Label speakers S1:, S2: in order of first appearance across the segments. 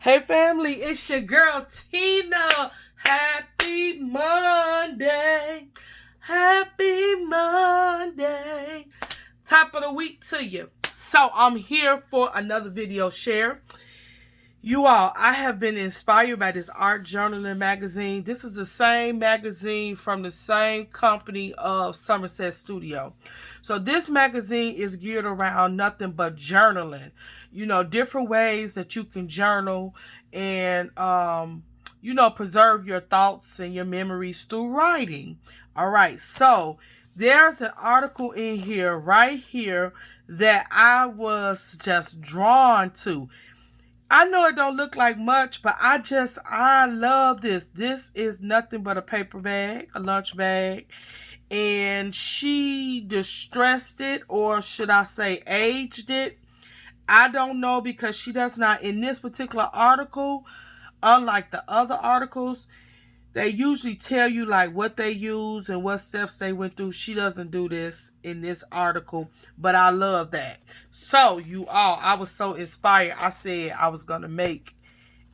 S1: Hey family, it's your girl Tina. Happy Monday. Happy Monday. Top of the week to you. So I'm here for another video share. You all, I have been inspired by this art journaling magazine. This is the same magazine from the same company of Somerset Studio. So this magazine is geared around nothing but journaling. You know, different ways that you can journal and, preserve your thoughts and your memories through writing. All right, so there's an article in here, right here, that I was just drawn to. I know it don't look like much, but I love this. This is nothing but a paper bag, a lunch bag. And she distressed it, or should I say aged it. I don't know, because she does not, in this particular article, unlike the other articles, they usually tell you like what they use and what steps they went through. She doesn't do this in this article, but I love that. So you all, I was so inspired. I said I was gonna make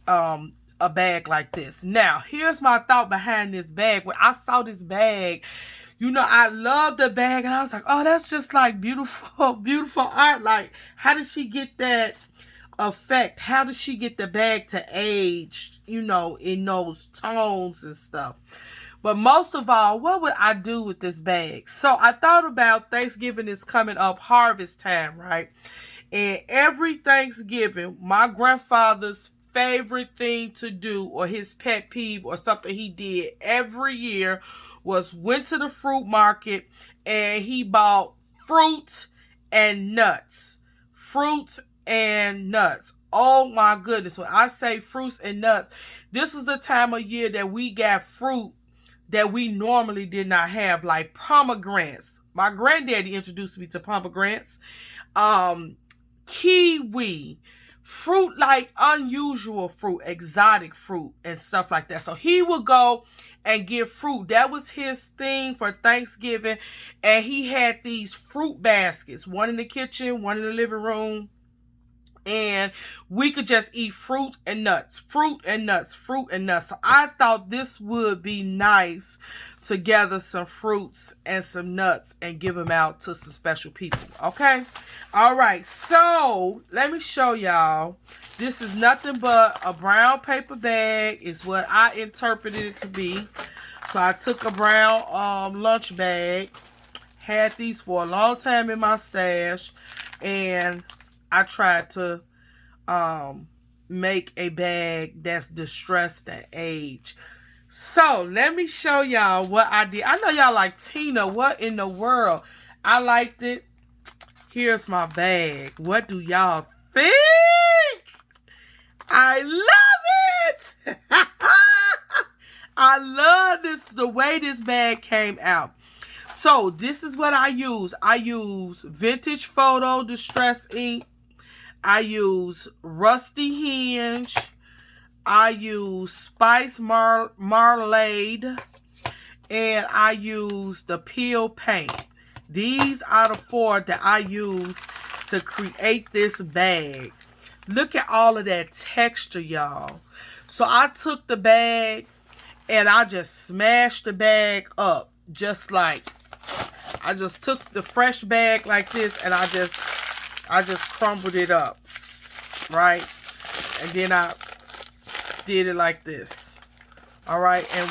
S1: a bag like this. Now, here's my thought behind this bag. When I saw this bag, I love the bag, and I was like, oh, that's just like beautiful, beautiful art. Like, how did she get that effect? How does she get the bag to age, in those tones and stuff? But most of all, what would I do with this bag? So I thought about Thanksgiving is coming up, harvest time, right? And every Thanksgiving, my grandfather's favorite thing to do, or his pet peeve, or something he did every year, was went to the fruit market and he bought fruit and nuts. Fruit and nuts. Oh my goodness. When I say fruits and nuts, this is the time of year that we got fruit that we normally did not have, like pomegranates. My granddaddy introduced me to pomegranates. Kiwi. Fruit, like unusual fruit, exotic fruit, and stuff like that. So he would go and get fruit. That was his thing for Thanksgiving. And he had these fruit baskets, one in the kitchen, one in the living room. And we could just eat fruit and nuts, fruit and nuts, fruit and nuts. So I thought this would be nice to gather some fruits and some nuts and give them out to some special people. Okay? All right. So let me show y'all. This is nothing but a brown paper bag is what I interpreted it to be. So I took a brown lunch bag. Had these for a long time in my stash. And I tried to make a bag that's distressed at age. So let me show y'all what I did. I know y'all like, Tina, what in the world? I liked it. Here's my bag. What do y'all think? I love it. I love this, the way this bag came out. So this is what I use. I use Vintage Photo Distress ink. I use Rusty Hinge. I use Spice Marmalade. And I use the Peel Paint. These are the four that I use to create this bag. Look at all of that texture, y'all. So I took the bag and I just smashed the bag up. Just like, I just took the fresh bag like this and I just crumbled it up, right? And then I did it like this. All right, and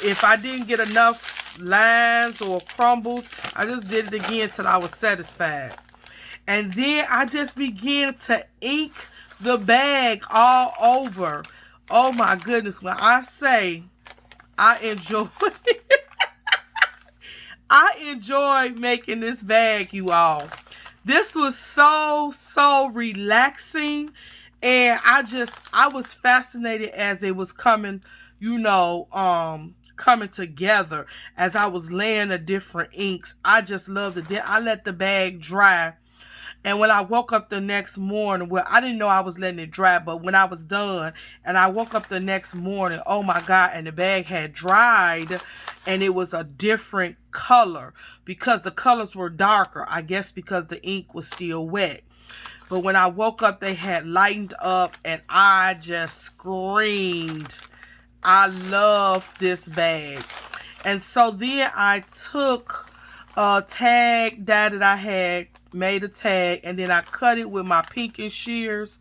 S1: if I didn't get enough lines or crumbles, I just did it again till I was satisfied. And then I just began to ink the bag all over. Oh my goodness, when I say I enjoy it, I enjoy making this bag, you all. This was so relaxing, and I was fascinated as it was coming, coming together as I was laying the different inks. I just loved it. I let the bag dry, and when I woke up the next morning, well, I didn't know I was letting it dry, but when I was done and I woke up the next morning, oh my God, and the bag had dried and it was a different color because the colors were darker. I guess because the ink was still wet. But when I woke up, they had lightened up and I just screamed. I love this bag. And so then I took a tag that I had, made a tag, and then I cut it with my pink and shears,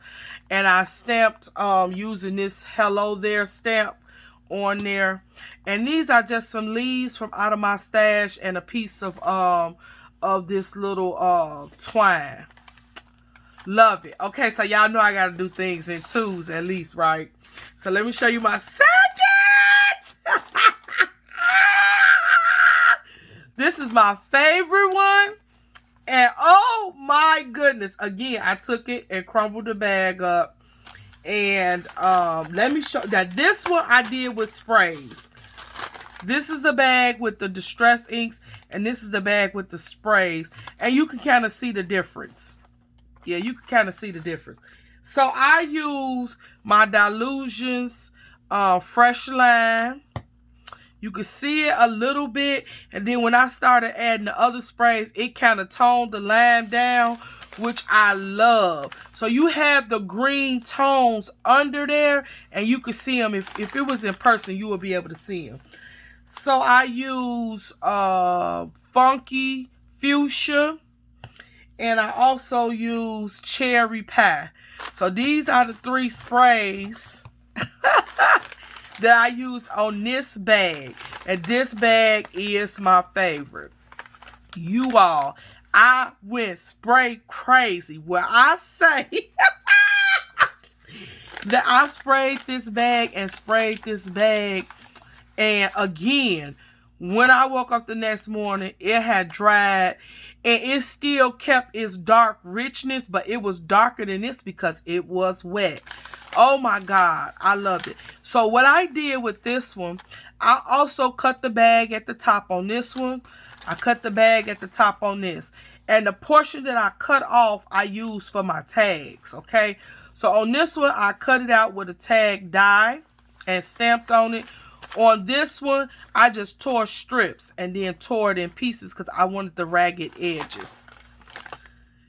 S1: and I stamped using this hello there stamp on there. And these are just some leaves from out of my stash and a piece of this little twine. Love it. Okay, so y'all know I gotta do things in twos at least, right? So let me show you my second. This is my favorite one. And oh my goodness. Again, I took it and crumbled the bag up. And let me show that this one I did with sprays. This is the bag with the distress inks. And this is the bag with the sprays. And you can kind of see the difference. Yeah, you can kind of see the difference. So I use my Dilutions Fresh Lime. You can see it a little bit. And then when I started adding the other sprays, it kind of toned the lime down, which I love. So you have the green tones under there, and you can see them. If it was in person, you would be able to see them. So I use Funky Fuchsia, and I also use Cherry Pie. So these are the 3 sprays that I used on this bag. And this bag is my favorite. You all, I went spray crazy. Where I say that I sprayed this bag and sprayed this bag. And again, when I woke up the next morning, it had dried. And it still kept its dark richness, but it was darker than this because it was wet. Oh my God, I loved it. So what I did with this one, I also cut the bag at the top on this one. I cut the bag at the top on this. And the portion that I cut off, I used for my tags, okay? So on this one, I cut it out with a tag die and stamped on it. On this one, I just tore strips and then tore it in pieces because I wanted the ragged edges.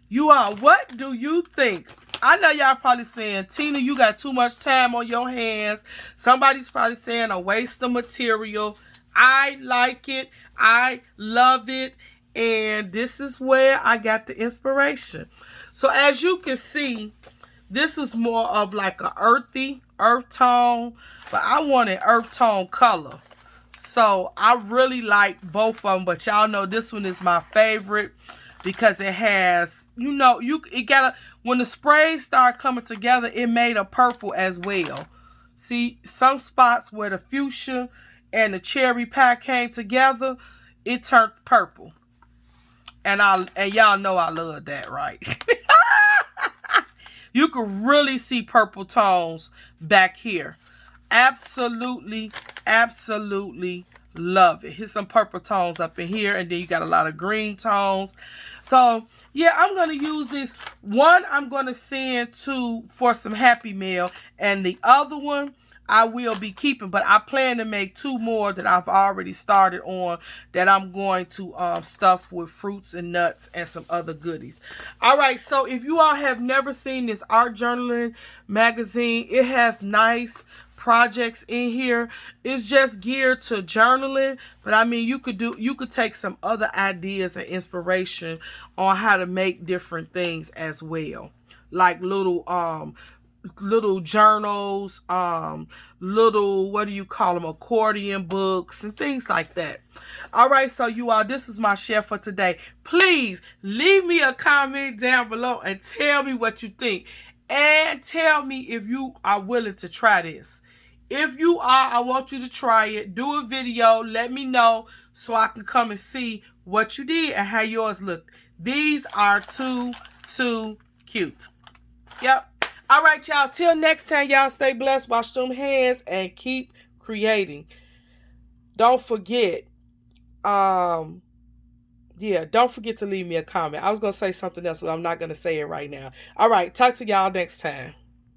S1: You all, what do you think? I know y'all probably saying, Tina, you got too much time on your hands. Somebody's probably saying a waste of material. I like it. I love it. And this is where I got the inspiration. So as you can see, this is more of like a earth tone. But I wanted earth tone color. So I really like both of them. But y'all know this one is my favorite. Because it has, you know, when the sprays start coming together, it made a purple as well. See, some spots where the fuchsia and the cherry pie came together, it turned purple. And y'all know I love that, right? You can really see purple tones back here. Absolutely, absolutely love it. Here's some purple tones up in here, and then you got a lot of green tones. So yeah, I'm gonna use this one. I'm gonna send for some Happy Mail, and the other one I will be keeping. But I plan to make 2 more that I've already started on that I'm going to stuff with fruits and nuts and some other goodies. All right, so if you all have never seen this art journaling magazine, it has nice projects in here. It's just geared to journaling, but I mean you could take some other ideas and inspiration on how to make different things as well, like little journals, little, what do you call them, accordion books and things like that. All right, so you all, this is my share for today. Please leave me a comment down below and tell me what you think, and tell me if you are willing to try this. If you are, I want you to try it. Do a video. Let me know so I can come and see what you did and how yours looked. These are too cute. Yep. All right, y'all. Till next time, y'all stay blessed. Wash them hands and keep creating. Don't forget. Yeah, don't forget to leave me a comment. I was going to say something else, but I'm not going to say it right now. All right. Talk to y'all next time.